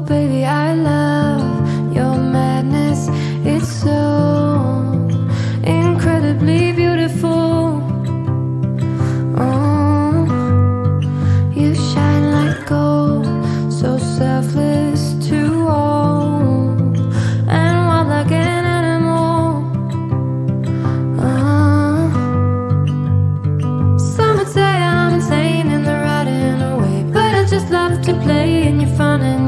baby, I love your madness. It's so incredibly beautiful. Oh, you shine like gold, so selfless to all, and wild like an animal. Some would say I'm insane in the right in a way, but I just love to play in your fun and